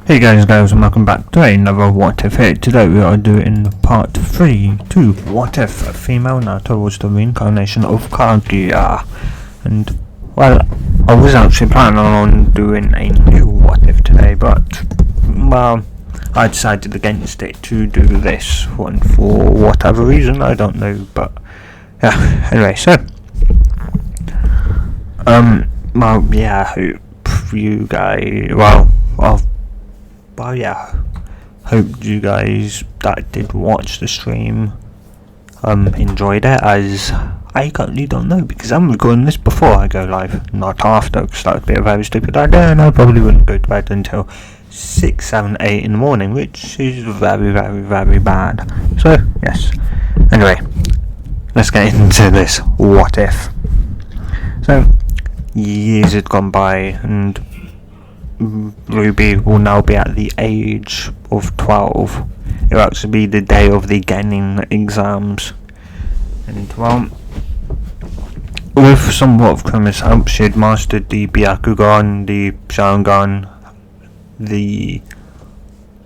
Hey guys and welcome back to another What If hit. Today we are doing part 3 to What If a female Naruto was the reincarnation of Kaguya. And well, I was actually planning on doing a new What If today, but well, I decided against it to do this one for whatever reason, I don't know, but yeah, anyway, so well, yeah, I hope you guys, hope you guys that did watch the stream enjoyed it, as I currently don't know, because I'm recording this before I go live, not after, because that would be a very stupid idea, and I probably wouldn't go to bed until 6, 7, 8 in the morning, which is very, very, very bad. So, yes. Anyway, let's get into this what if. So, years had gone by, and Ruby will now be at the age of 12. It will actually be the day of the Genin exams. And well, with somewhat of Kuma's help, she had mastered the Byakugan, the Sharingan, the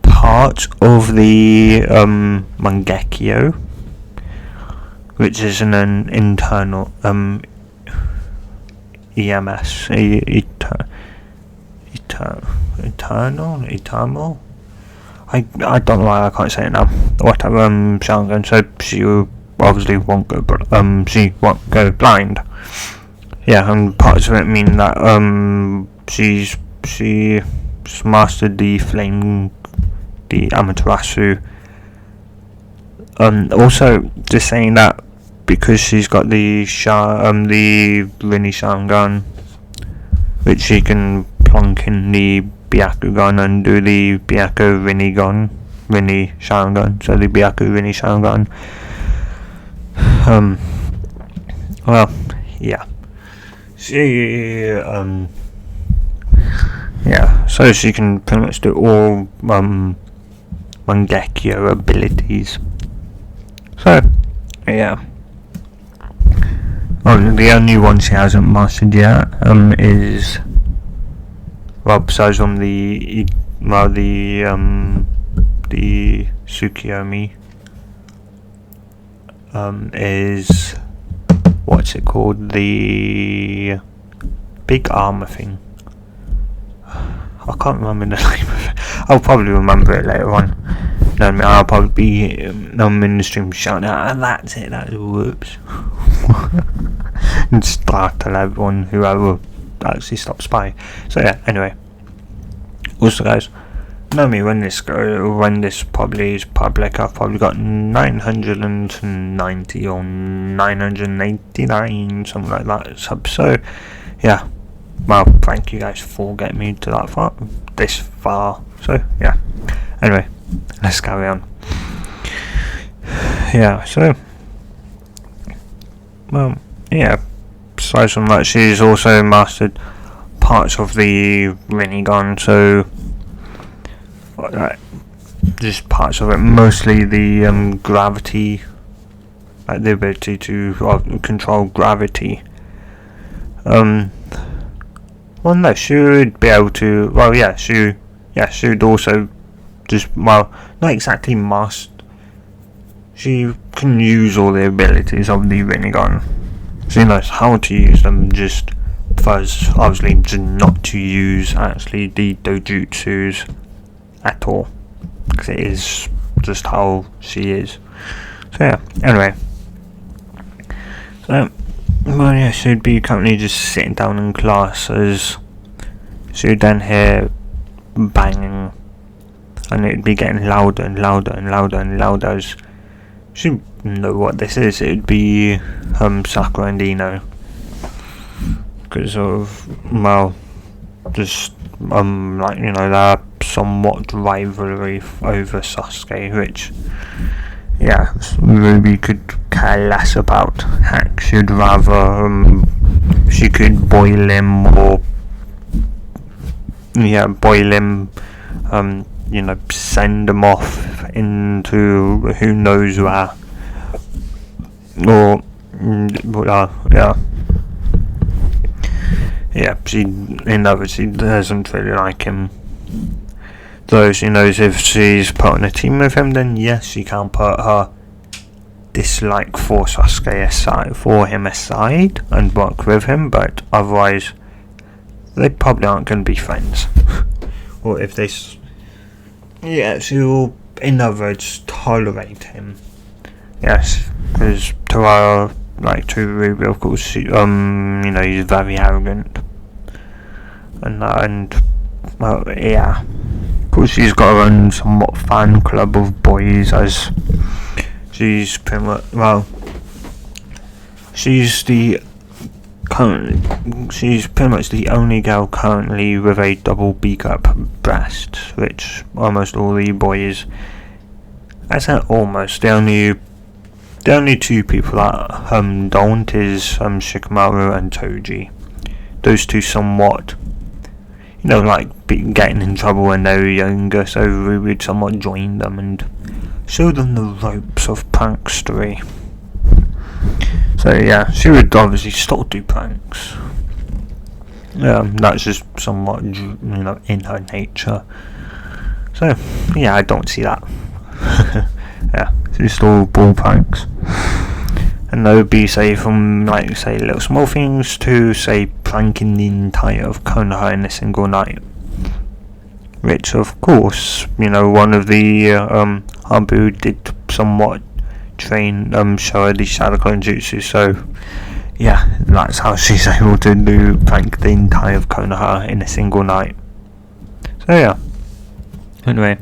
part of the Mangekyo, which is an internal EMS, eternal. I don't know why I can't say it now. Whatever, Sharingan. So she obviously won't go, she won't go blind. Yeah, and parts of it mean that she's mastered the flame, the Amaterasu. Also, just saying that because she's got the Rini Sharingan, which she can plonk in the Byakugan and do the Byaku Rini Sharingan. So the Byaku Rini Sharingan. Well, yeah. So she can pretty much do all Mangekyo abilities. So, yeah. The only one she hasn't mastered yet is, well, besides from the Tsukiyomi, is, what's it called, the big armor thing. I can't remember the name of it. I'll probably remember it later on. I'll probably be in the stream shouting out, and that's it, whoops. And start to everyone, whoever actually stops by. So yeah, anyway. Also guys, know me when this probably is public, I've probably got 990 or 989, something like that, subs. So yeah, well, thank you guys for getting me to this far. So yeah, anyway, let's carry on. Yeah, so well, yeah, besides from that, she's also mastered parts of the Rinnegan, so just parts of it, mostly the gravity, like the ability to control gravity. Well, no, she would be able to, well, yeah, she would also just, well, not exactly master. She can use all the abilities of the Rinnegan. She knows how to use them, just prefers, obviously, just not to use actually the dojutsus at all, because it is just how she is. So yeah, anyway. So, well, yeah, she'd be currently just sitting down in class as she would then hear banging, and it'd be getting louder and louder and louder and louder as she know what this is. It'd be Chakra and Dino, because of, well, just like, you know, their somewhat rivalry over Sasuke, which, yeah, Ruby could care less about. Heck, she'd rather she could boil him, or boil him, you know, send him off into who knows where, or she doesn't really like him. Though she knows if she's put on a team with him, then yes, she can put her dislike for Sasuke aside, for him aside, and work with him, but otherwise, they probably aren't going to be friends. Or if they... Yeah, she'll, in other words, tolerate him. Yes, because to her, like to Ruby, of course, she, you know, he's very arrogant. And well, yeah. Of course, she's got her own somewhat fan club of boys, as she's pretty much, well, she's pretty much the only girl currently with a double B-cup breast, which almost all the boys, I said almost, the only two people that don't is Shikamaru and Toji. Those two somewhat, you know, like getting in trouble when they were younger, so we would somewhat join them and show them the ropes of prankstery. So yeah, she would obviously still do pranks. That's just somewhat, you know, in her nature. So yeah, I don't see that. Yeah, she's still ball pranks. And that would be, say, from, like, say, little small things to, say, pranking the entire of Konoha in a single night. Which, of course, you know, one of the, Habu did somewhat train, show her the Shadow-Clone Jutsu, so, yeah, that's how she's able to prank the entire of Konoha in a single night. So, yeah. Anyway,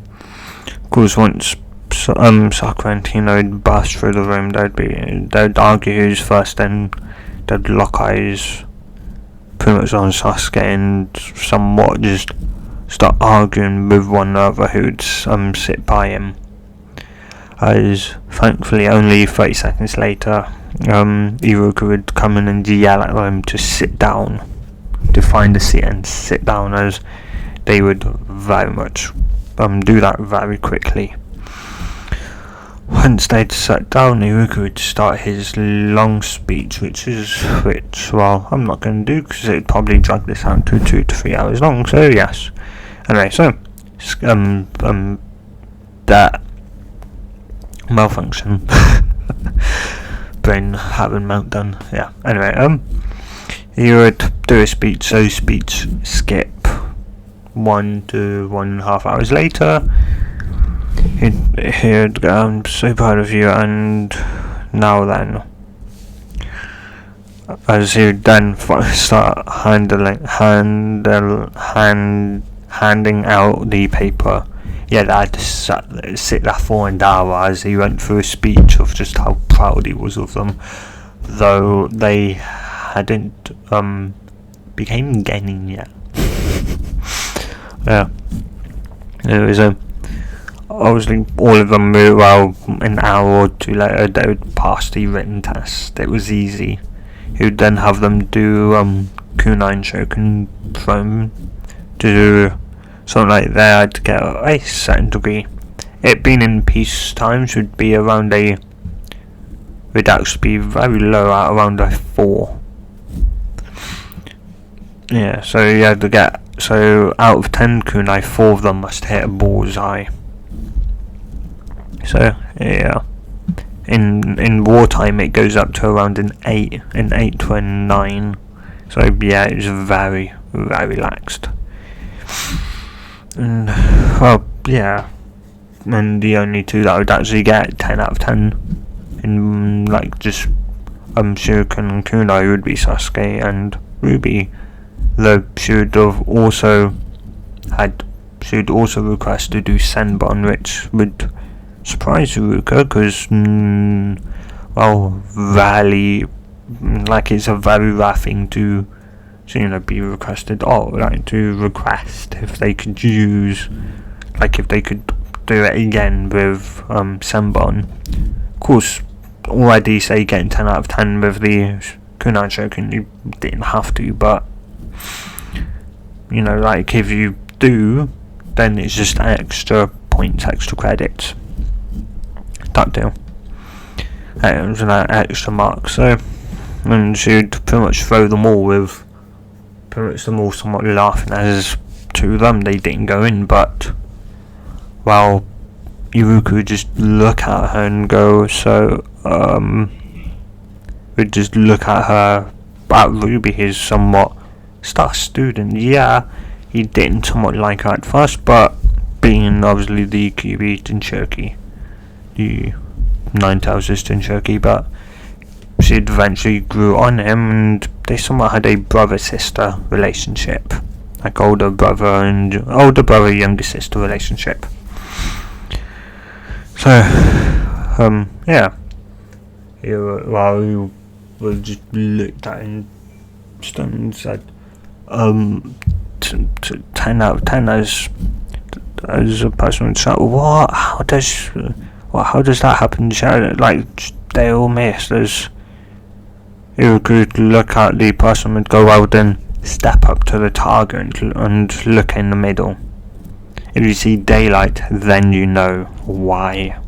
of course, once Sakura and Tino would burst through the room, they'd argue who's first, then they'd lock eyes pretty much on Sasuke and somewhat just start arguing with one another who'd sit by him. As thankfully only 30 seconds later, Iruka would come in and yell at them to sit down, to find a seat and sit down, as they would very much do that very quickly. Once they'd sat down, Iruka would start his long speech, which, well, I'm not going to do because it'd probably drag this out to 2 to 3 hours long, so yes. Anyway, so, that malfunction, brain having meltdown, yeah. Anyway, he would do a speech, so speech skip 1 to 1.5 hours later. He'd go, I'm so proud of you, and now then, as he would then start handing out the paper. Yeah, they had to sit there for an hour as he went through a speech of just how proud he was of them, though they hadn't became genin yet. Yeah, it was obviously all of them were, well, an hour or two later they would pass the written test. It was easy. He would then have them do kunai shoken from to do something like that to get a certain degree. It being in peace times would be around would actually be very low at around a 4. Yeah, so you had to get, so out of 10 kunai, 4 of them must hit a bullseye. So yeah, in wartime it goes up to around an 8 to a 9. So yeah, it's very, very relaxed. And well, yeah, and the only two that would actually get 10 out of 10 in like just Shuriken and Kunai would be Sasuke and Ruby. Though she would also request to do Senbon, which would surprise Ruka, because well, rarely, like, it's a very rare thing to be requested, or like to request if they could use, like, if they could do it again with Senbon. Of course, already say getting 10 out of 10 with the Kunai Shoken, you didn't have to, but like, if you do, then it's just extra points, extra credits, that deal. It was an extra mark, so, and she'd pretty much throw them all with pretty much them all somewhat laughing, as to them they didn't go in, but well, Iruka would just look at her and go, would just look at her, at Ruby, his somewhat star student. Yeah, he didn't somewhat like her at first, but being obviously the QB Jinchuriki, the Nine-Tails Jinchuriki, but she eventually grew on him, and they somewhat had a brother-sister relationship, like older brother, younger sister relationship. So, yeah. He was just looked at and stunned and said, 10 out of 10 as a person would say, what? How does that happen? Like, they all missed. You could look at the person and go, well, then step up to the target and look in the middle. If you see daylight, then you know why.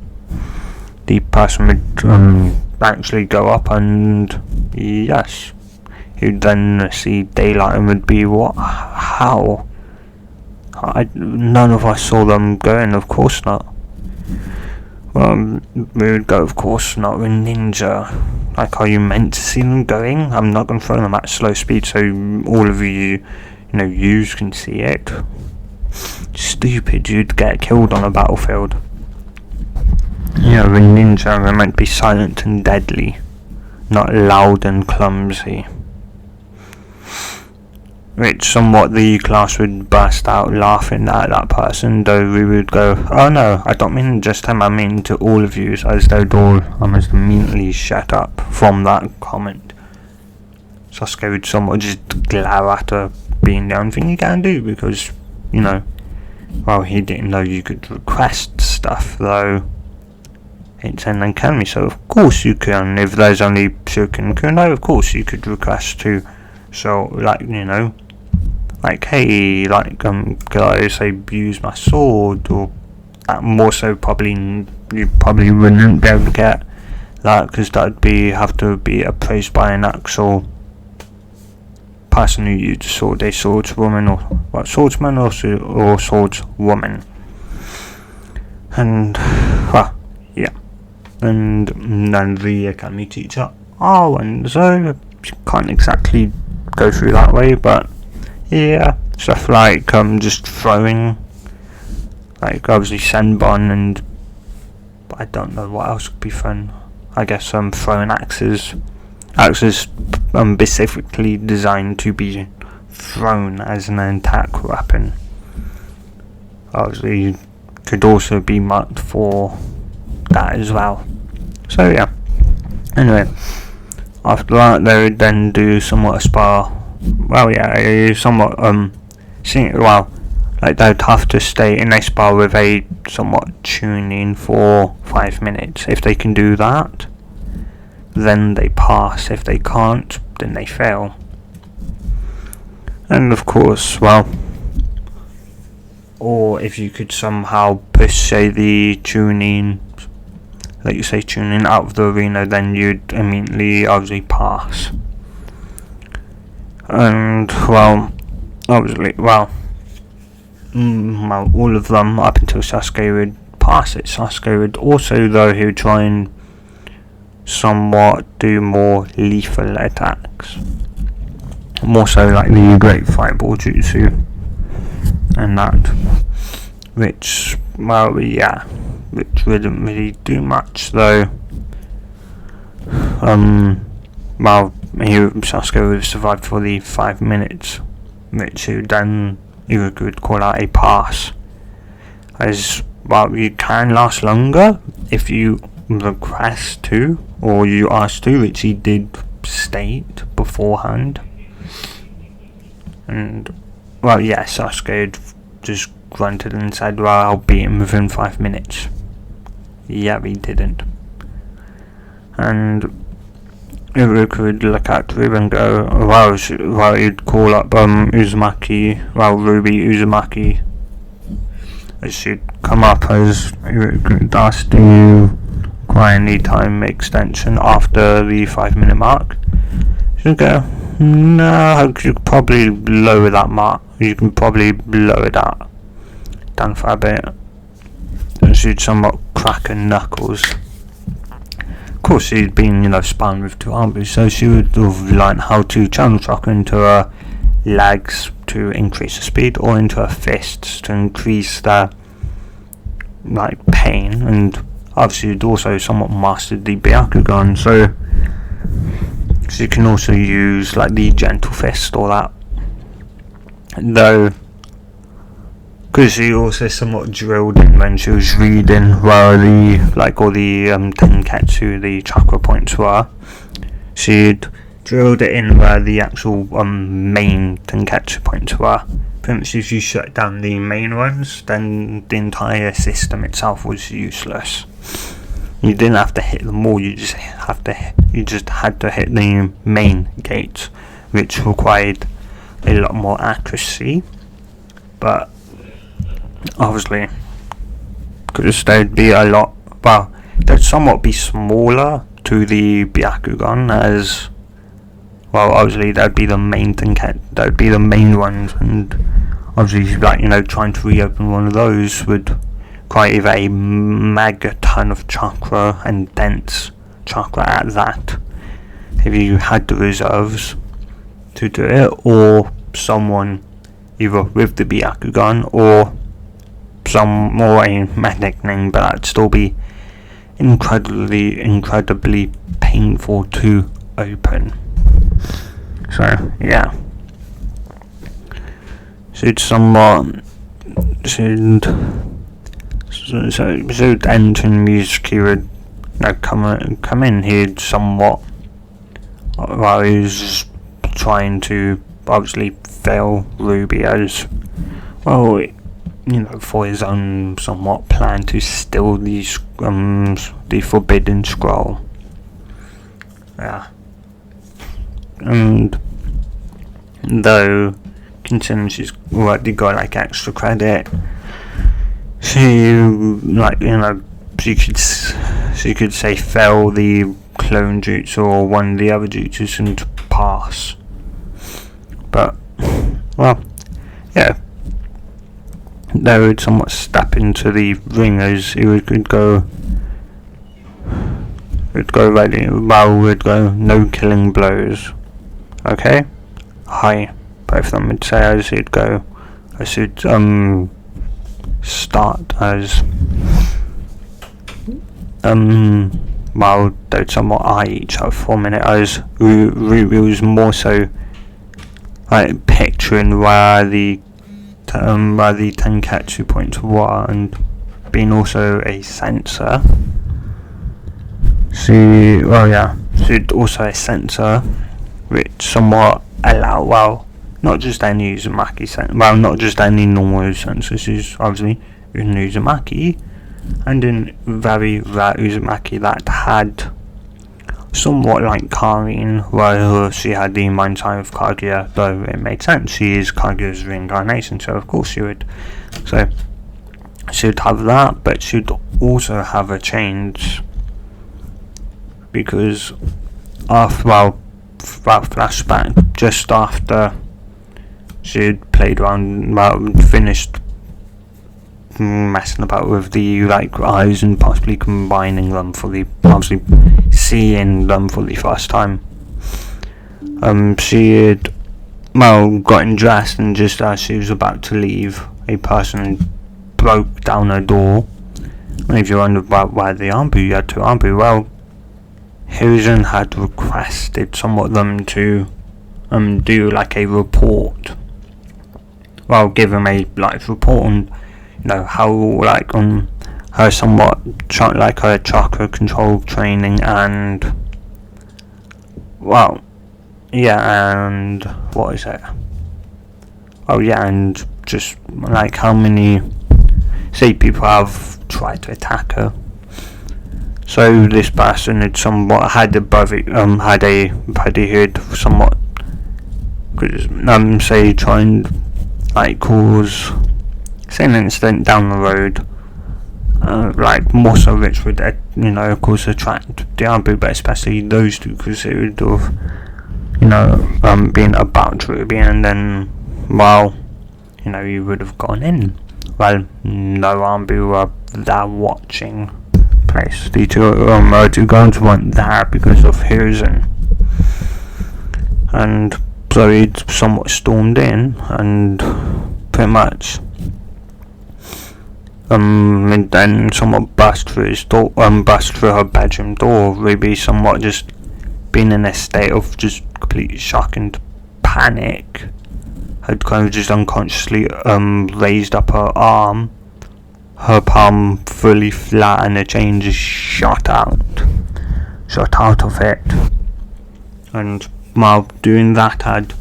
The person would actually go up, and yes, you'd then see daylight and would be, what? How? None of us saw them going, of course not. We would go, of course not, with ninja. Like, are you meant to see them going? I'm not going to throw them at slow speed so all of you can see it. Stupid, you'd get killed on a battlefield. Yeah, the ninja are meant to be silent and deadly, not loud and clumsy. Which somewhat the class would burst out laughing at that person, though we would go, oh no, I don't mean just him, I mean to all of you, as they'd all almost immediately shut up from that comment. Sasuke would somewhat just glare at her, being the only thing you can do, because, well, he didn't know you could request stuff, though. It's an academy, so of course you can. If there's only Shuriken Kuno, of course you could request to. So, hey, guys, I use my sword, or more so you probably wouldn't be able to get that, because that'd have to be appraised by an actual person who used a sword, a swordswoman, or swordsman, or swordswoman. And, yeah. And then the academy teacher, and so you can't exactly go through that way, but yeah, stuff like just throwing, like obviously senbon, and I don't know what else could be thrown. I guess throwing axes specifically designed to be thrown as an attack weapon. Obviously could also be marked for that as well. So yeah. Anyway, after that they would then do somewhat a spar. Well, yeah, somewhat like they'd have to stay in a spar with a somewhat tuning for 5 minutes. If they can do that, then they pass. If they can't, then they fail. And of course, or if you could somehow push, say, the tuning out of the arena, then you'd immediately obviously pass. And obviously, all of them up until Sasuke would pass it. Sasuke would also, though, he would try and somewhat do more lethal attacks, more so like the Great Fireball Jutsu and that, which wouldn't really do much, though. Sasuke would have survived for the 5 minutes, which then you could call out a pass. As you can last longer if you request to, or you ask to, which he did state beforehand. And Sasuke had just grunted and said, I'll beat him within 5 minutes. Yeah, he didn't. And Iruka would look at Ruby and go, he'd call up Uzumaki, Ruby Uzumaki, as she'd come up, as Iruka would ask, do you require any time extension after the 5 minute mark? She'd go, no, you could probably lower that mark. You can probably lower that down for a bit. she'd somewhat crack her knuckles. Of course, she'd been, sparring with two armies, so she would have learned how to channel chakra into her legs to increase the speed, or into her fists to increase the pain, and obviously she'd also somewhat mastered the Byakugan, so she can also use the gentle fist or that. Though, because she also somewhat drilled in when she was reading where all the tenketsu, the chakra points were, she'd drilled it in where the actual main tenketsu points were. Pretty much if you shut down the main ones, then the entire system itself was useless. You didn't have to hit them all, you just had to hit the main gates, which required a lot more accuracy, but obviously, because they'd be they'd somewhat be smaller to the Byakugan, as well, obviously that'd be the main that'd be the main ones, and obviously trying to reopen one of those would require either a mega ton of chakra, and dense chakra at that, if you had the reserves to do it, or someone either with the Byakugan or a medic name, but that'd still be incredibly painful to open. So yeah, should enter music, he would come in, he'd somewhat, while he was trying to obviously fail Ruby as well, for his own somewhat plan to steal the forbidden scroll. Yeah. And though, considering she's already got extra credit, she could say fail the clone jutsu or one of the other jutsus and pass. But well, yeah, they would somewhat step into the ring as he would go no killing blows. Okay? Hi. Both of them would say as he'd go. I should start as while they'd somewhat eye each other for a minute, as Ruby was more so picturing where the tenketsu points were, and being also a sensor. She'd also a sensor, which somewhat allow, not just any Uzumaki not just any normal sensor, she's obviously an Uzumaki, and in very rare Uzumaki that had somewhat like Karin, where she had the mind's eye of Kaguya, though it made sense, she is Kaguya's reincarnation, so of course she would. So she'd have that, but she'd also have a change, because flashback, just after she'd played around, finished messing about with the eyes and possibly combining them obviously seeing them for the first time. She had gotten dressed, and just as she was about to leave, a person broke down her door. And if you wonder about why you had two Ambu, well, Hiruzen had requested somewhat them to do a report. Well, give him a report on how on her somewhat her chakra control training, and and what is it? And just how many people have tried to attack her. So this person had somewhat had a buddy who had somewhat try and cause an incident down the road, more so which would of course attract the Ambu, but especially those two, because it would have been about Ruby, and then you would have gone in well, no Ambu were there watching place. The two guns weren't there because of Hiruzen. And so he somewhat stormed in and pretty much and then somewhat burst through her bedroom door, Ruby somewhat just being in a state of just complete shock and panic, had kind of just unconsciously raised up her arm, her palm fully flat, and the chain just shot out of it. And while doing that, had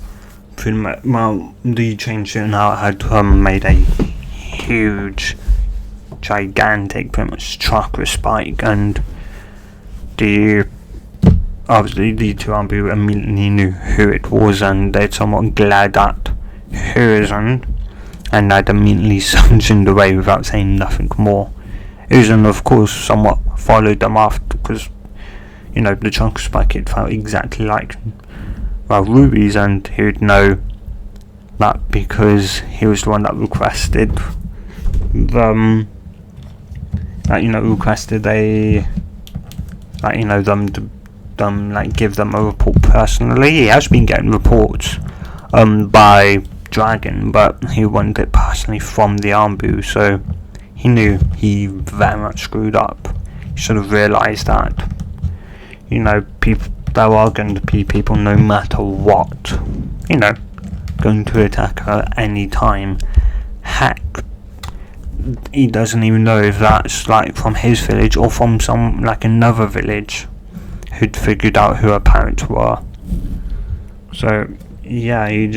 pretty much, while the chain shooting out had made a huge, gigantic, pretty much chakra spike, and obviously the two Ambu immediately knew who it was, and they'd somewhat glared at Hiruzen, and I'd immediately sanctioned away without saying nothing more. Hiruzen, of course, somewhat followed them after, because, you know, the chakra spike, it felt exactly like, well, Ruby's, and he would know that because he was the one that requested them, that, you know, requested a, like, you know, them to like give them a report personally. He has been getting reports by Dragon, but he wanted it personally from the Ambu, so he knew he very much screwed up. He should have realised that, you know, there are going to be people, no matter what, you know, going to attack her any time. Heck, he doesn't even know if that's like from his village or from some, like, another village who'd figured out who her parents were. So yeah, it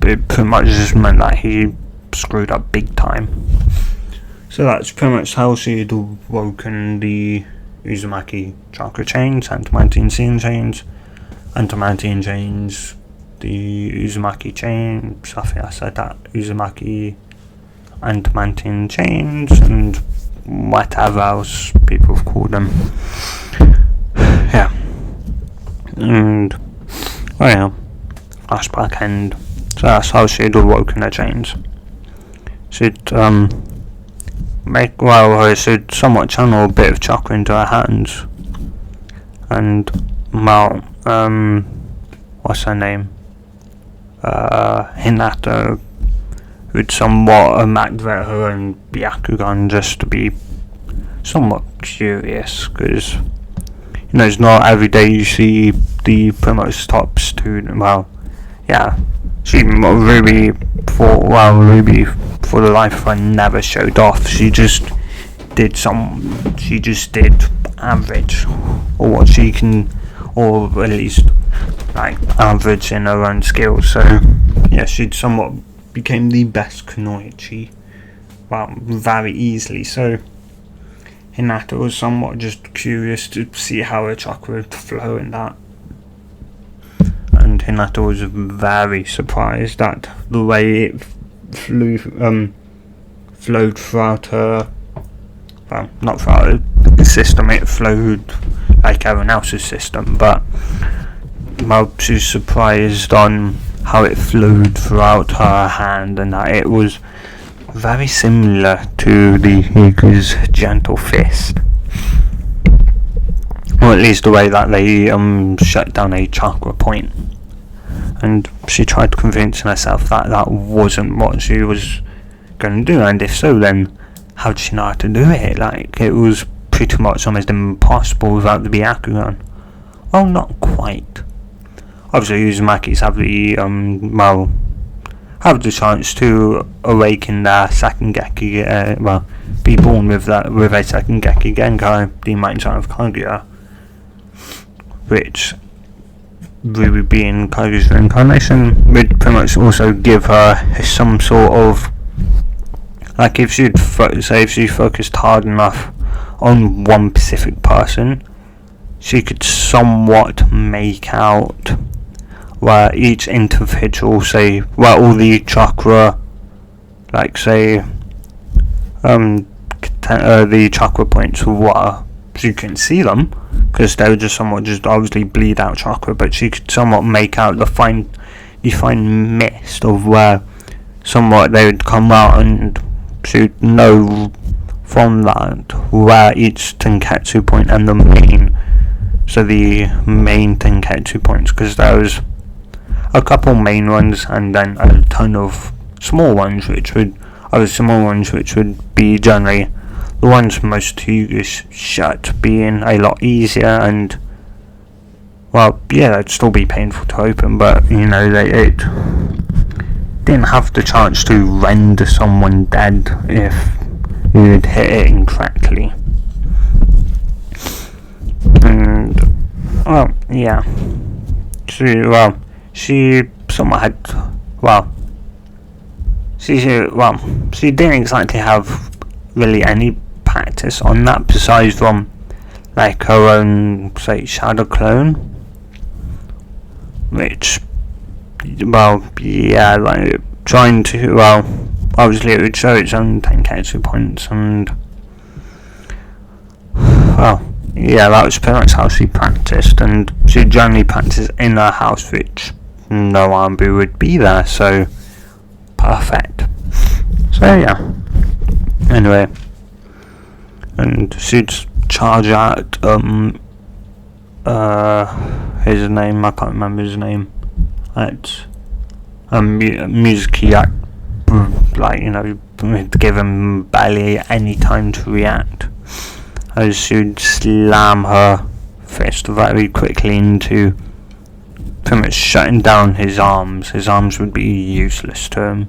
pretty much just meant that he screwed up big time. So that's pretty much how she had woken the Uzumaki chakra chains, Antimantian Sin chains, Antimantian chains, the Uzumaki chain, Safia said that, Uzumaki Antimantian chains, and whatever else people have called them. Yeah. And, oh yeah, flashback end. So that's how she'd awoken her chains. She'd she'd somewhat channel a bit of chakra into her hands, and well, what's her name? Hinata would somewhat activate her own Byakugan just to be somewhat curious, because, you know, it's not every day you see the pretty much top student. Well, yeah, Ruby for the life of her never showed off. She just did average, or what she can, or at least like average in her own skills. So yeah, she'd somewhat became the best kunoichi, well, very easily. So Hinata was somewhat just curious to see how her chakra would flow in that, and Hinata was very surprised at the way it flowed throughout her, well, not throughout the system, it flowed like everyone else's system, but well, she was surprised on how it flowed throughout her hand, and that it was very similar to the Hiku's gentle fist, or at least the way that they shut down a chakra point. And she tried convincing herself that that wasn't what she was going to do, and if so, then how did she know how to do it? Like, it was pretty much almost impossible without the Byakugan. Well, not quite. Obviously, Uzumakis have the have the chance to awaken their second Geki, be born with a second Geki Genkai, the Mighty Son of Kaguya, which, Ruby being Kaguya's reincarnation, would pretty much also give her some sort of, like, if she focused hard enough on one specific person, she could somewhat make out where each individual, say, where all the chakra, like, say, the chakra points were. She couldn't see them, because they were just somewhat just obviously bleed out chakra, but she could somewhat make out the fine mist of where somewhat they would come out and should know from that where each Tenketsu point and the main Tenketsu points, because there was a couple main ones and then a ton of small ones which would be generally the ones most to shut, being a lot easier and, well, yeah, they'd still be painful to open, but it didn't have the chance to render someone dead if you'd hit it incorrectly. And, well, yeah, she somewhat had, she didn't exactly have really any practice on that besides from like her own, say, shadow clone, which, trying to, obviously it would show its own Tenketsu points, and, that was pretty much how she practiced, and she generally practiced in her house, which no Anbu would be there, so perfect. So yeah, anyway, and she'd charge out his name, I can't remember his name, at Mizuki, would give him barely any time to react, as she'd slam her fist very quickly into pretty much shutting down his arms. His arms would be useless to him.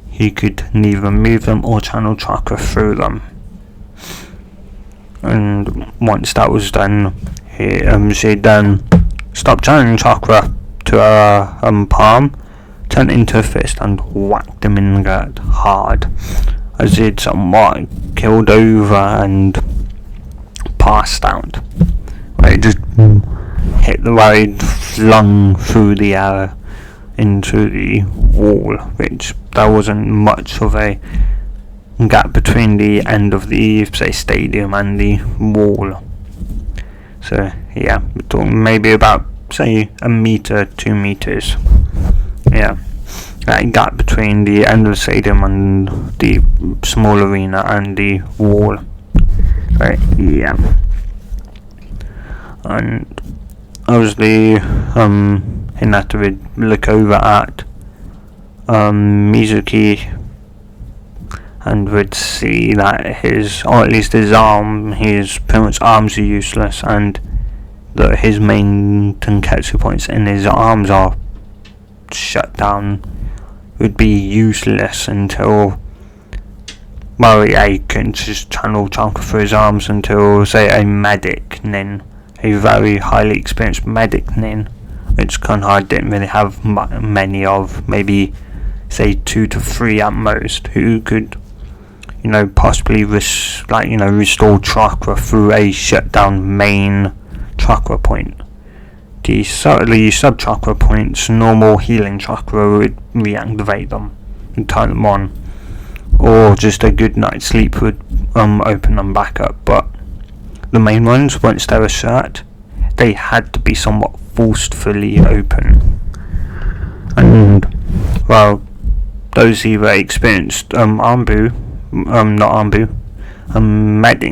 He could neither move them or channel chakra through them. And once that was done, she'd then stop channeling chakra to her palm, turn it into a fist, and whacked him in the gut hard, as he'd somewhat killed over and passed out. Where it just hit the ride, flung through the air into the wall, which there wasn't much of a gap between the end of the, say, stadium and the wall. So yeah, we're talking maybe about, say, 1 meter, 2 meters. Yeah, that gap between the end of the stadium and the small arena and the wall. Right, yeah. And obviously, Hinata would look over at Mizuki and would see that his pretty much arms are useless, and that his main Tenketsu points in his arms are shut down, would be useless until, he can just channel chakra through his arms until, say, a medic nin, a very highly experienced medic nin, which Kanhai didn't really have many of, maybe, say, 2 to 3 at most, who could, possibly restore chakra through a shut down main chakra point. The sub chakra points, normal healing chakra would reactivate them and turn them on, or just a good night's sleep would open them back up. But the main ones, once they were shut, they had to be somewhat forcefully open. And those either experienced medic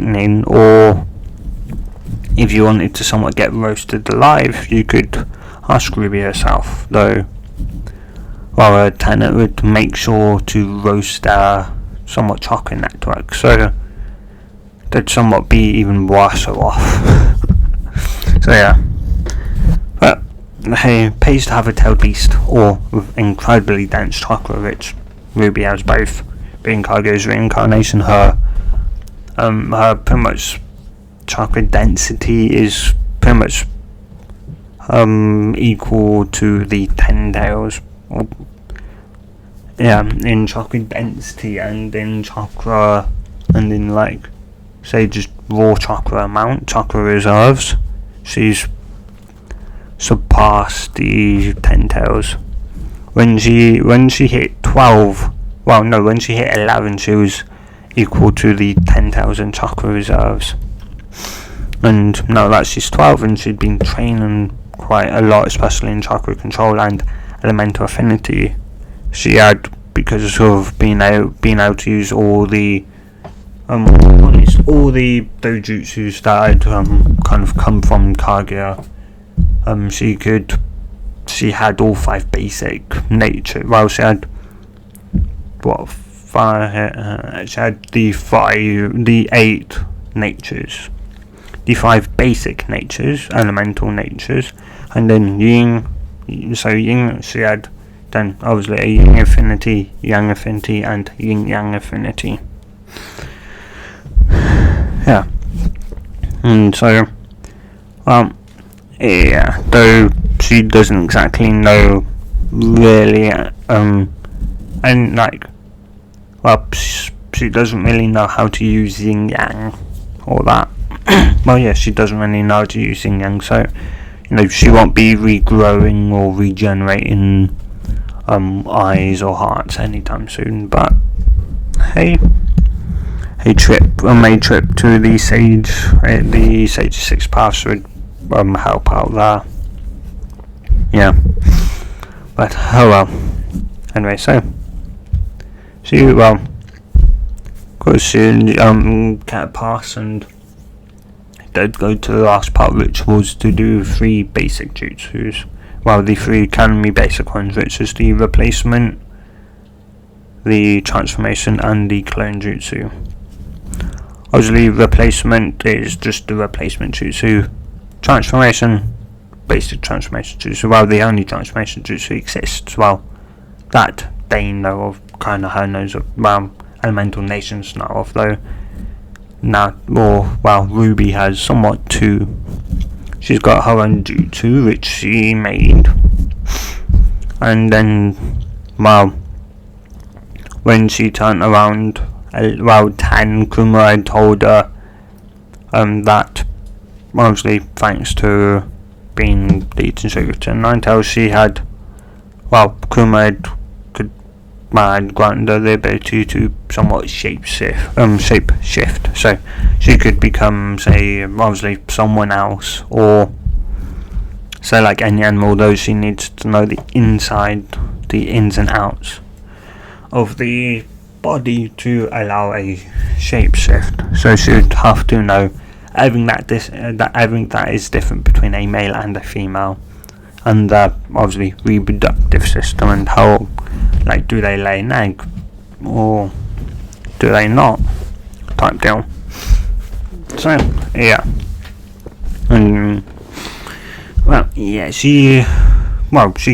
nin, or if you wanted to somewhat get roasted alive, you could ask Ruby herself, though a tenant would make sure to roast their somewhat chakra network, so they'd somewhat be even worse off. So yeah, but it pays to have a tailed beast, or with incredibly dense chakra, which Ruby has both, being Kaguya's reincarnation. Her pretty much chakra density is pretty much equal to the 10 tails. In chakra density and in chakra, and in say just raw chakra amount, chakra reserves, she's surpassed the 10 tails. When she hit 12, when she hit 11, she was equal to the 10,000 chakra reserves. And now that she's 12 and she'd been training quite a lot, especially in chakra control and elemental affinity, she had because of being able to use all the dojutsus that had kind of come from Kaguya. She had all 5 basic nature. Well, she had she had the 8 natures, the 5 basic natures, elemental natures, and then yin. So yin, she had then obviously a yin affinity, yang affinity, and yin yang affinity. Yeah, and so yeah, though she doesn't exactly know really, and like, well, she doesn't really know how to use yin yang or that. Well, yeah, she doesn't really know how to use yin yang, so she won't be regrowing or regenerating eyes or hearts anytime soon. But hey, a trip to the Sage 6 paths would help out there. Yeah, but oh well. Anyway, so goes to get a pass, and did go to the last part, which was to do 3 basic jutsus. Well, the 3 can be basic ones, which is the replacement, the transformation, and the clone jutsu. Obviously, replacement is just the replacement jutsu. Transformation, basic transformation jutsu. Well, the only transformation jutsu exists. Well, that they know of, kind of her knows of. Well, elemental nations know of, though. Ruby has somewhat too. She's got her own jutsu, which she made, and then, when she turned around, 10, Kuma had told her that, mostly thanks to being the eating sugar to 9 tails, she had, Kuma had granted her the ability to somewhat shape shift, so she could become, say, obviously someone else, or say like any animal, though she needs to know the ins and outs of the body to allow a shape shift. So she would have to know everything that is different between a male and a female, and obviously reproductive system, and how, like, do they lay an egg or do they not, type deal. So yeah, and she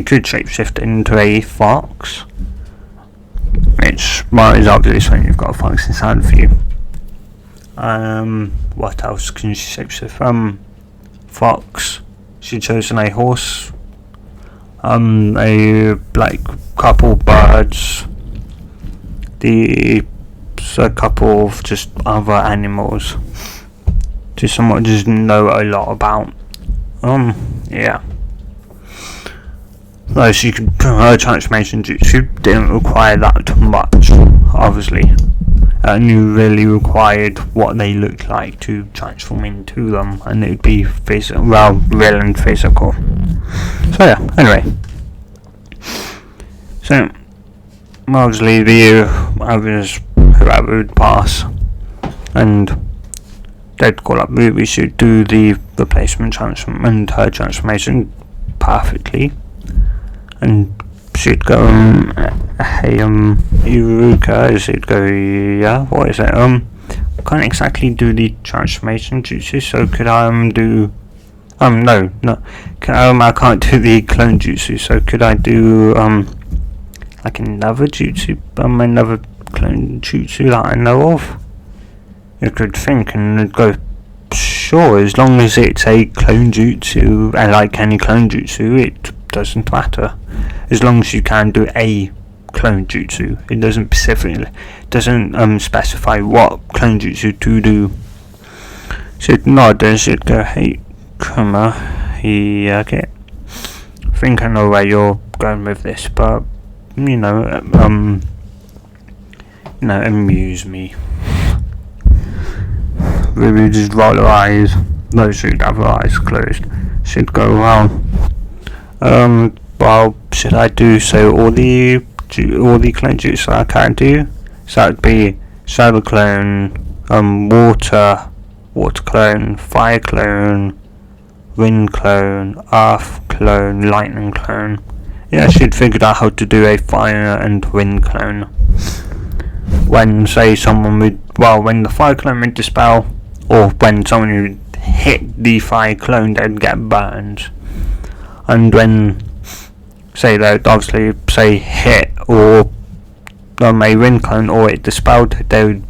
could shapeshift into a fox, which is obvious when you've got a fox inside of you. What else can she shapeshift? Fox. She chosen a horse. A couple birds. A couple of just other animals. To somewhat just know a lot about. Yeah. Though her transformation jutsu didn't require that much, obviously. You really required what they look like to transform into them, and it would be real and physical. So yeah, anyway. So, obviously the others, whoever would pass, and they'd call up Ruby, she'd do the replacement and her transformation perfectly, and she'd go, Iruka, she'd go, yeah, what is it, can't exactly do the transformation jutsu, so could I, do, no, I can't do the clone jutsu, so could I do, like another jutsu, another clone jutsu that I know of? You could think and go, sure, as long as it's a clone jutsu, and like any clone jutsu, it doesn't matter. As long as you can do a clone jutsu, it doesn't specify what clone jutsu to do. She'd nod and she'd go, hey, Kuma, yeah, okay. I think I know where you're going with this, but amuse me. Ruby just roll her eyes. No, she'd have her eyes closed. She'd go, well, should I do so all the all the clone jutsu I can do. So that would be shadow clone, water clone, fire clone, wind clone, earth clone, lightning clone. Yeah, I should figure out how to do a fire and wind clone. When, say, when the fire clone would dispel, or when someone would hit the fire clone, they'd get burned. And when, say, they'd obviously, say, hit, or a wind clone, or it dispelled, they'd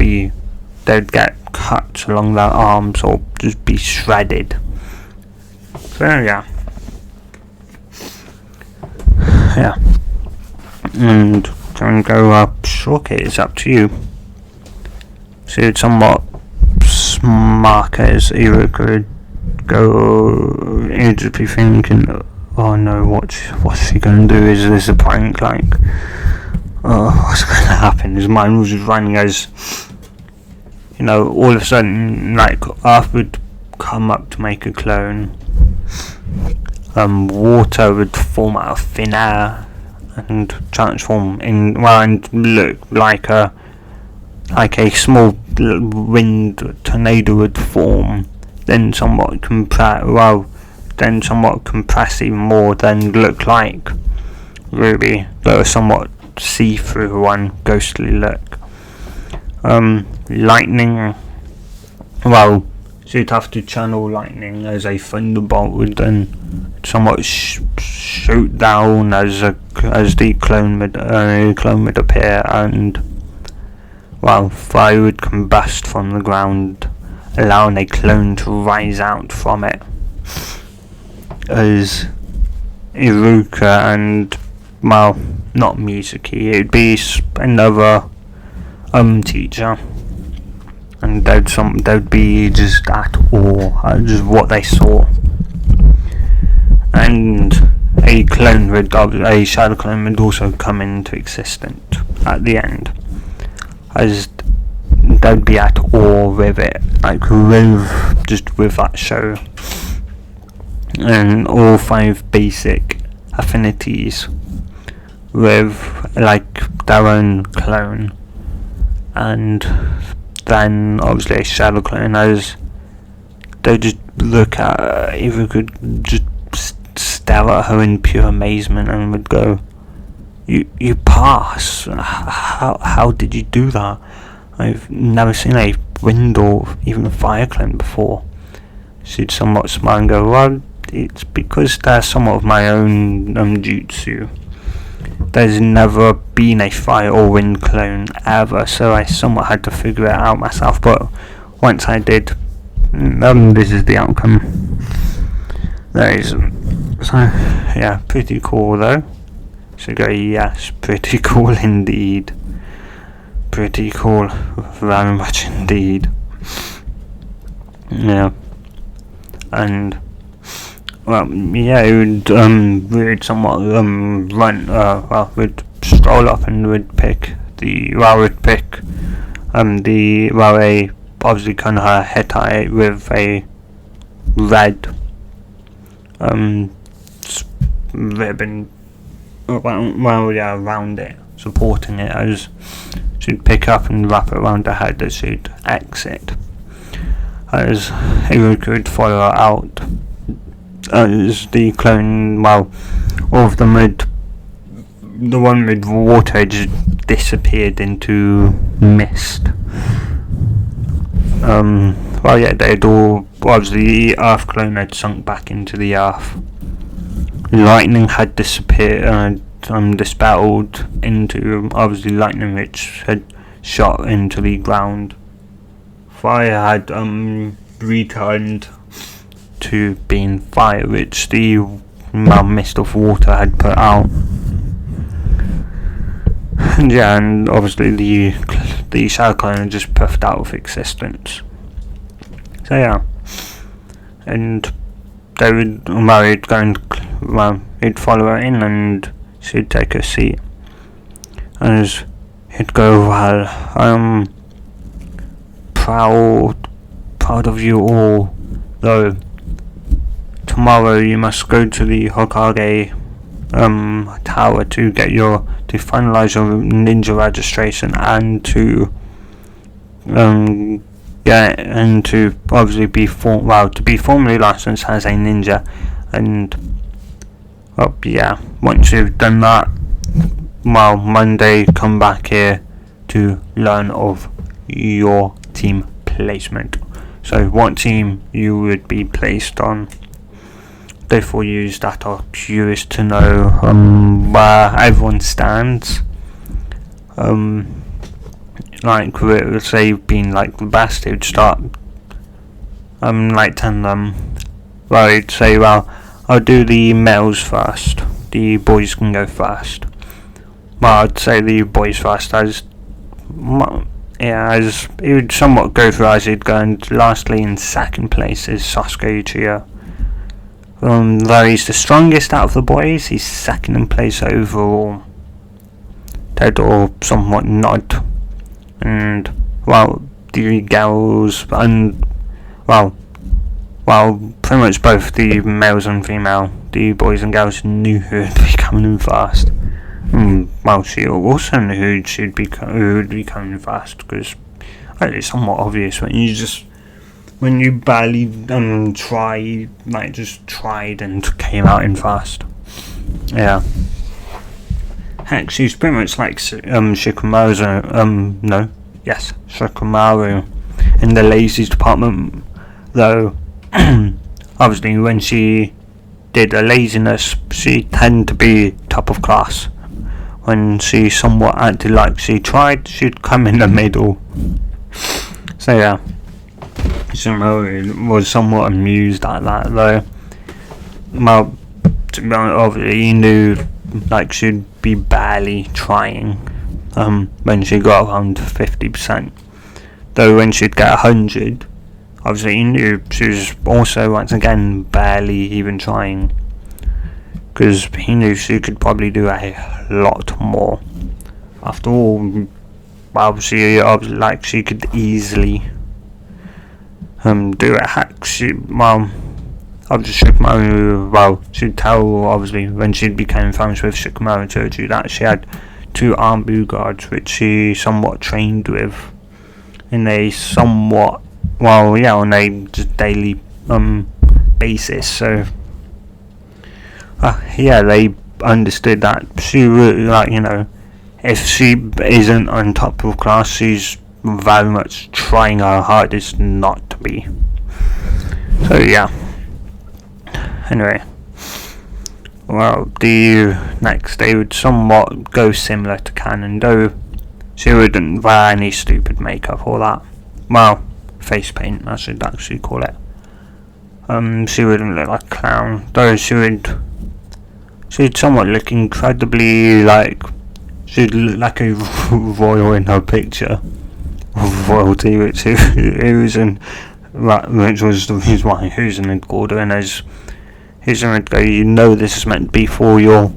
get cuts along their arms, or just be shredded. So, yeah. And try and go up shortcut, it's up to you. So it's somewhat smart as you could go. You'd just be thinking, oh no, what's he gonna do? Is this a prank? Like, what's gonna happen? His mind was just running as, all of a sudden, like, Earth would come up to make a clone. Water would form out of thin air and transform and look like a small wind tornado would form, then somewhat compress even more, then look like Ruby, though a somewhat see-through one, ghostly look. Lightning, so you'd have to channel lightning as a thunderbolt would then somewhat shoot down as the clone would appear, and fire would combust from the ground, allowing a clone to rise out from it. As Iruka and not Mizuki, it'd be another teacher. And they'd be just at awe at just what they saw. And a shadow clone would also come into existence at the end, as they'd be at awe with it, like with that show, and all 5 basic affinities with like their own clone. And then obviously a shadow clone, as they just look at her, either could just stare at her in pure amazement and would go, you pass, how did you do that? I've never seen a wind or even a fire clone before. She'd somewhat smile and go, well, it's because they're somewhat of my own jutsu. There's never been a fire or wind clone ever, so I somewhat had to figure it out myself, but once I did, this is the outcome. Pretty cool though. So go, yes, pretty cool indeed. Pretty cool, very much indeed. Yeah. And it would somewhat would stroll up and would pick obviously kind of her head tie with a red ribbon around it, supporting it, as she'd pick up and wrap it around her head as she'd exit, as Iruka would follow her out. As the clone, all of them the one with water just disappeared into mist. They'd all, obviously the earth clone had sunk back into the earth. Lightning had disappeared, dispelled into, obviously lightning which had shot into the ground. Fire had returned to being fire, which the mist of water had put out. And obviously the shadow clone had just puffed out of existence. So and they would go and he'd follow her in, and she'd take her seat, and he'd go, I'm proud of you all, though tomorrow you must go to the Hokage tower to finalize your ninja registration and to and to obviously be formally licensed as a ninja. And once you've done that, Monday come back here to learn of your team placement. So what team you would be placed on. Though for you that are curious to know where everyone stands, like say being like the best, it would start like telling them, well, it'd say, well, I'll do the males first, the boys can go first. Well, I'd say the boys first, as it would somewhat go through as he'd go, and lastly in second place is Sasuke Uchiha. Though he's the strongest out of the boys, he's second in place overall. Dead or somewhat not. And the girls and pretty much both the males and female, the boys and girls knew who would be coming in fast. She also knew who would be coming fast, because it's somewhat obvious when you barely tried and came out in fast. Yeah. Heck, she's pretty much like Shikamaru in the lazy department, though obviously when she did a laziness, she tended to be top of class. When she somewhat acted like she tried, she'd come in the middle. So yeah, Shikamaru was somewhat amused at that, though. Well, to be honest, obviously he knew like she'd be barely trying when she got around 50%. Though when she'd get 100, obviously he knew she was also once again barely even trying, because he knew she could probably do a lot more. After all, she could easily do it. Heck, she'd tell, obviously, when she became famous with Shikamaru Choji, that she had 2 armed guards which she somewhat trained with in a somewhat, on a daily basis. So they understood that she really, if she isn't on top of class, she's very much trying her hardest not to be. So yeah. Anyway, the next day would somewhat go similar to Canon, though she wouldn't wear any stupid makeup or that. Well, face paint, I should actually call it. She wouldn't look like a clown, though she'd somewhat look incredibly like, she'd look like a royal in her picture of royalty, which was the reason why Husen had called her, and as Husen would go, this is meant to be for your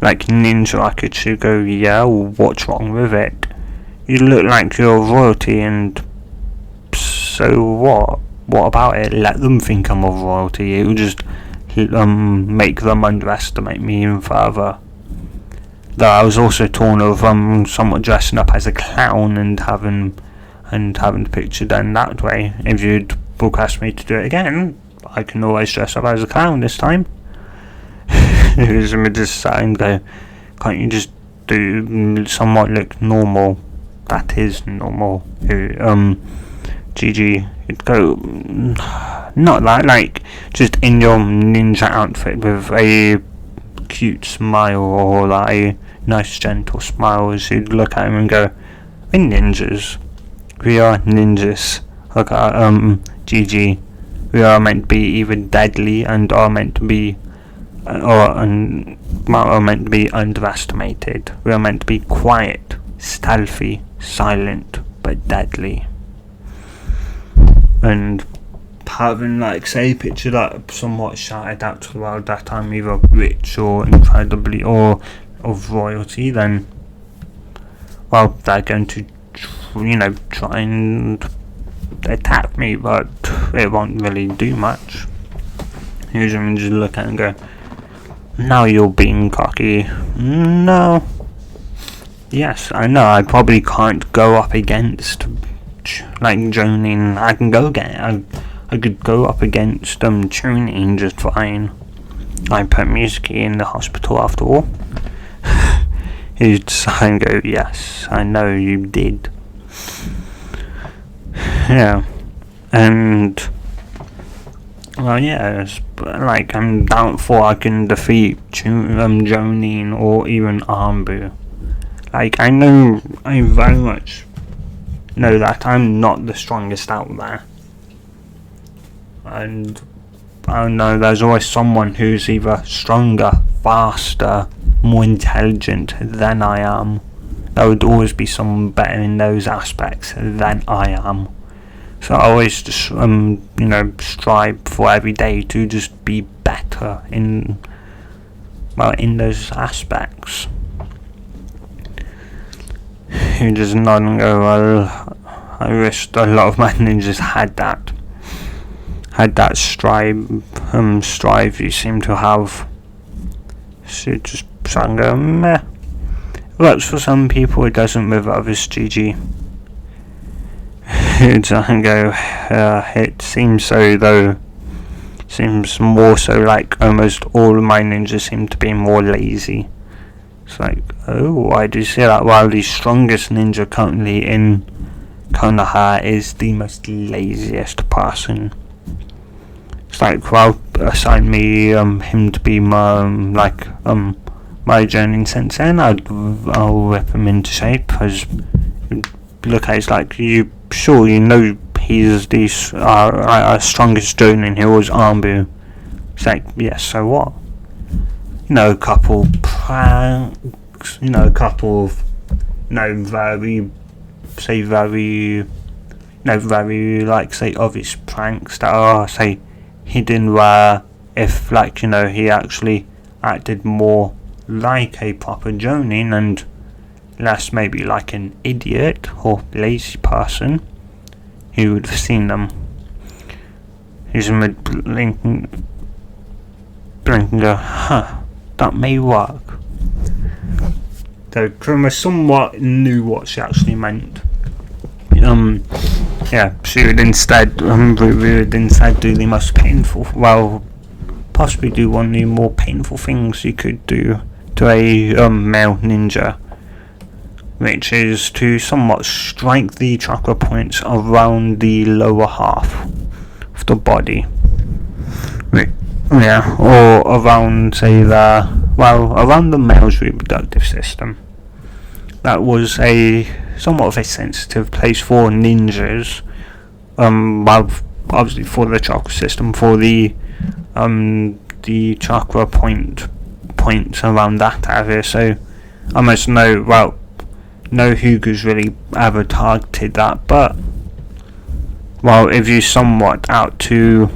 ninja. I could go, yeah, what's wrong with it? You look like you're royalty, and so what? What about it? Let them think I'm of royalty. It will just make them underestimate me even further. Though I was also torn of somewhat dressing up as a clown and having the picture done that way. If you'd broadcast me to do it again, I can always dress up as a clown this time. It was me just sat and go, can't you just do somewhat look normal? That is normal. GG. It'd go, not that, just in your ninja outfit with a cute smile or a nice gentle smile, as you'd look at him and go, we're ninjas. We are ninjas. GG. We are meant to be either deadly and are meant to be are meant to be underestimated. We are meant to be quiet, stealthy, silent, but deadly. And having say a picture that somewhat shouted out to the world that I'm either rich or incredibly or of royalty, then they're going to try and attack me, but it won't really do much. Usually just look at it and go, Now you're being cocky. No. Yes, I know. I probably can't go up against like Jonin. I can go get. I could go up against Chunin just fine. I put Mizuki in the hospital after all. He'd sigh and go, yes, I know you did. Yeah, and well, yeah, like I'm doubtful I can defeat Jonin or even Armbu. Like I very much know that I'm not the strongest out there, and I know there's always someone who's either stronger, faster, more intelligent than I am. There would always be someone better in those aspects than I am. So I always just strive for every day to just be better in those aspects. You just nod and go, well, I wish a lot of my ninjas had that strive you seem to have. So just go, meh. It works for some people, it doesn't with others, GG. It seems so though. Seems more so like almost all of my ninjas seem to be more lazy. It's like, oh, why do you say that? While the strongest ninja currently in Konoha is the most laziest person. It's like, well, assign me him to be my my Jonin sensei, and I'll whip him into shape. Because look at it's like you know he's the strongest Jonin who was Armbu. It's like, yes, so what? A couple pranks, a couple of very obvious pranks that are hidden, where if he actually acted more like a proper Jonin and less maybe like an idiot or lazy person, he would have seen them. He's blinking and go, huh, that may work. So Kuruma somewhat knew what she actually meant. She would instead do the most painful, possibly do one of the more painful things you could do to a male ninja, which is to somewhat strike the chakra points around the lower half of the body. Yeah, or around around the male's reproductive system. That was a somewhat of a sensitive place for ninjas. Obviously for the chakra system, for the chakra points around that area. So almost no Hyuga's really ever targeted that. But if you somewhat out to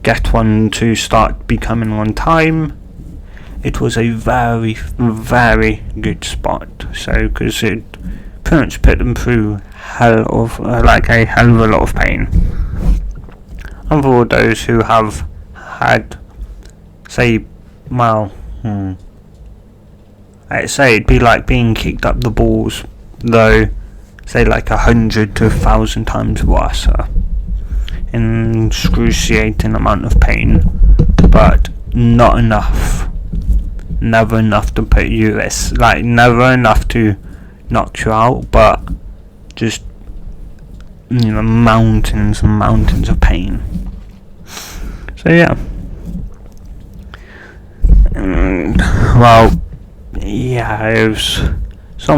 get one to start becoming on time, it was a very, very good spot. So, because it pretty much put them through a hell of a lot of pain. And for those who have had, I'd say it'd be like being kicked up the balls, though, 100 to 1,000 times worse. In excruciating amount of pain, but not enough. Never enough to put you never enough to knock you out, but just mountains and mountains of pain. So yeah. And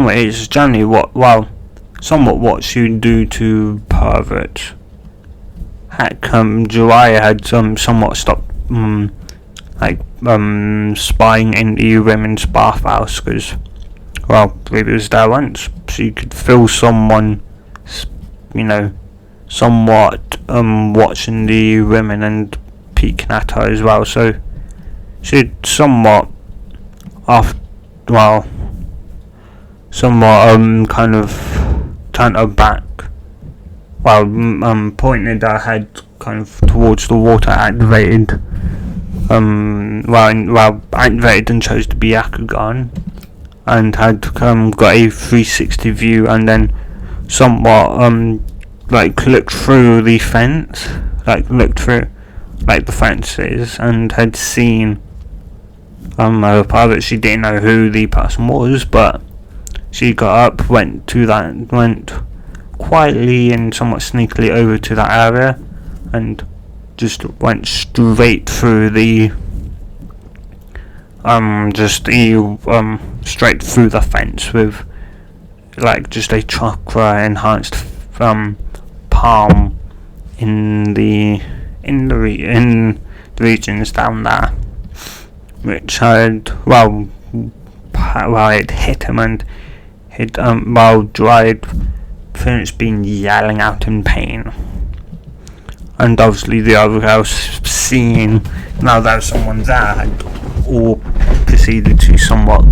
it's generally somewhat what you do to perverts. Heck, Jiraiya had somewhat stopped spying in the women's bathhouse, because he was there once, so you could feel someone somewhat watching the women and peeking at her as well. So she'd somewhat kind of turned her back, pointed her head kind of towards the water, activated activated and chose to be Yakugan, and had got a 360 view, and then somewhat looked through the fence, looked through the fences, and had seen a private. She didn't know who the person was, but she got up, went quietly and somewhat sneakily over to that area, and just went straight through the straight through the fence with just a chakra enhanced palm in the regions down there, which had it hit him, and he'd dried finished been yelling out in pain. And obviously the other girls, seeing now that someone there, had all proceeded to somewhat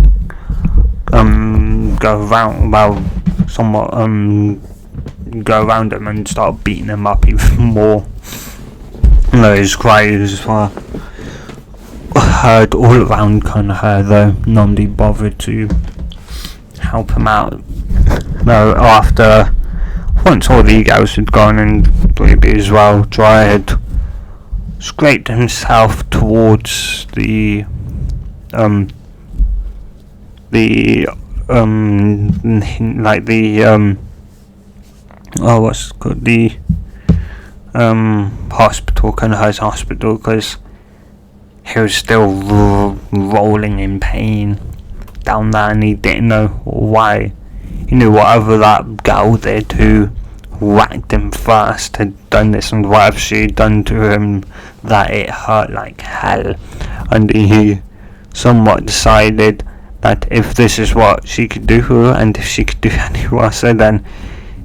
go around him and start beating him up even more. His cries were heard all around her, though nobody bothered to help him out. No, after once all the girls had gone, and Baby as well, Dry had scraped himself towards the hospital, his hospital, because he was still rolling in pain down there, and he didn't know why. He knew whatever that girl did who whacked him first had done this, and whatever she had done to him, that it hurt like hell, and he somewhat decided that if this is what she could do for her, and if she could do any worse, then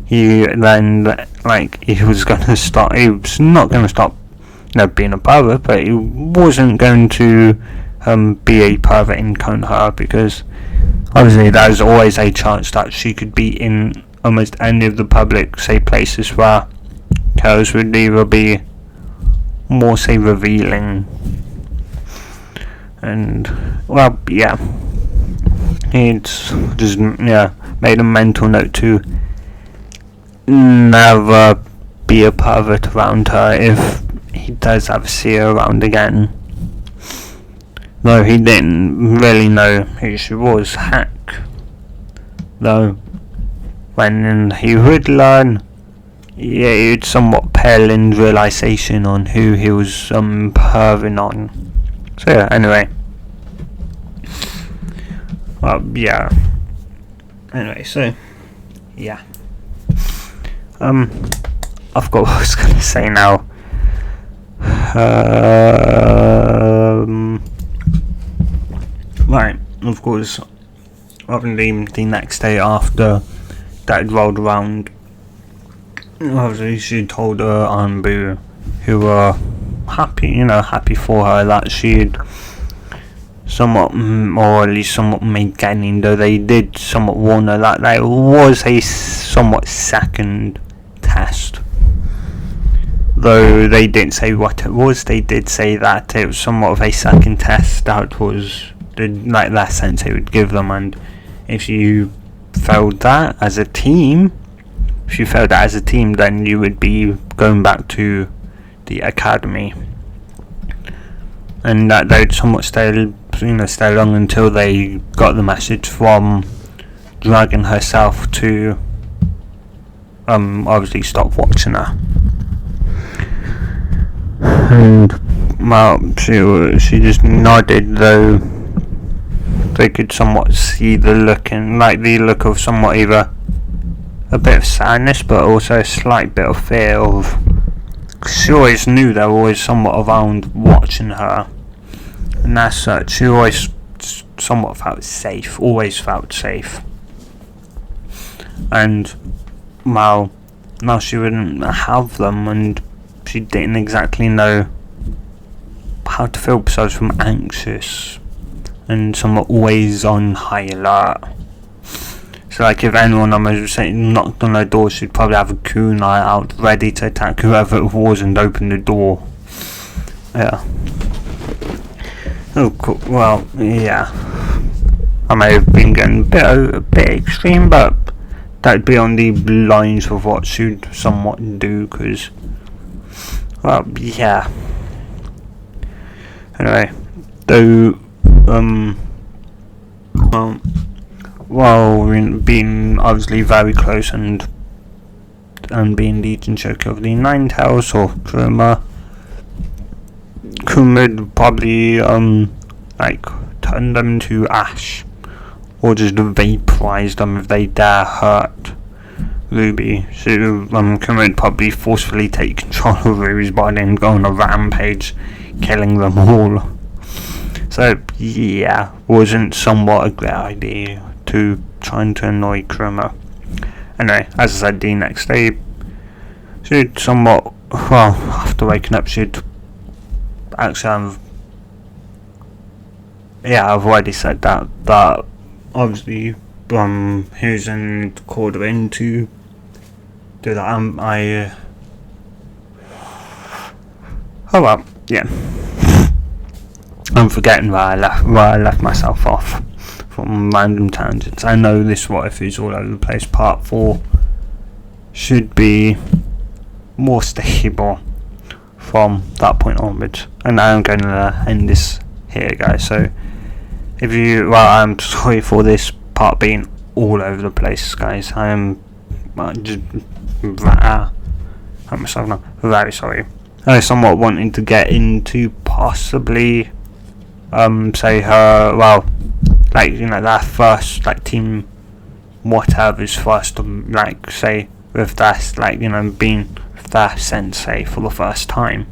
he was gonna stop. He was not gonna stop being a pervert, but he wasn't going to be a pervert in Konoha, because obviously there's always a chance that she could be in almost any of the public, say, places where girls would either be more, say, revealing, and he'd just made a mental note to never be a pervert around her if he does ever see her around again. Though he didn't really know who she was, heck. Though, when he would learn, he'd somewhat pale in realization on who he was perving on. So anyway. I forgot what I was going to say now. Right, of course, obviously the next day after that had rolled around, obviously she told her Anbu, who were happy for her, that she'd somewhat, or at least somewhat made gaining, though they did somewhat warn her that there was a somewhat second test. Though they didn't say what it was, they did say that it was somewhat of a second test that was that sensei would give them, and if you failed that as a team, then you would be going back to the academy, and that they'd somewhat stay long until they got the message from Dragon herself to obviously stop watching her. And she just nodded, though they could somewhat see the look of somewhat either a bit of sadness, but also a slight bit of fear of. She always knew they were always somewhat around watching her, and as such, she always somewhat felt safe. And now she wouldn't have them, and she didn't exactly know how to feel besides from anxious and somewhat always on high alert. So if anyone knocked on her door, she'd probably have a kunai out ready to attack whoever it was and open the door. Yeah. Oh, cool. Well, yeah. I may have been getting a bit extreme, but that'd be on the lines of what should somewhat do, because, well, yeah. Anyway, though, well, being obviously very close and being the Jinshoku of the Nine Tails or Kurama would probably like turn them to ash, or just vaporize them if they dare hurt Ruby. So Kurama would probably forcefully take control of Ruby's body and go on a rampage, killing them all. So yeah, wasn't somewhat a great idea to trying to annoy Kurama. Anyway, as I said, the next day she'd somewhat, well, after waking up she'd actually I've already said that, but obviously who's in called her in to do that. Oh well, yeah. I'm forgetting where I left myself off from random tangents. I know this what if is all over the place. Part 4 should be more stable from that point onwards, and I'm going to end this here, guys. So if you, well, I'm sorry for this part being all over the place, guys. I am just myself now very sorry. I somewhat wanting to get into possibly say her, well, like, you know, that first, like, team whatever's first, like, say with that, like, you know, being with that sensei for the first time.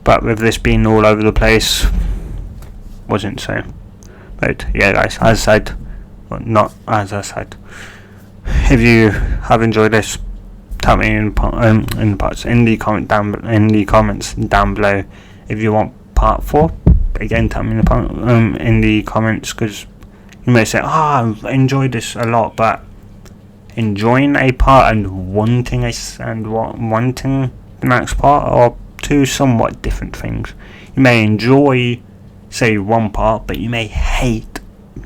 But with this being all over the place, wasn't so. But yeah, guys, as I said, well, not as I said, if you have enjoyed this, tell me in the comments down below if you want part 4. Again, tell me in the comments, because you may say, I've enjoyed this a lot, but enjoying a part and wanting wanting the next part are two somewhat different things. You may enjoy, say, one part, but you may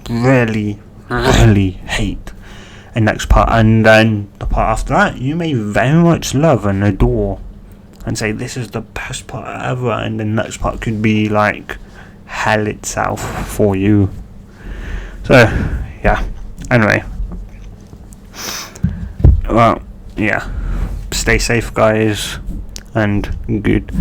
really hate a next part, and then the part after that you may very much love and adore and say this is the best part ever, and the next part could be like hell itself for you. So yeah, anyway, well, yeah, stay safe, guys, and good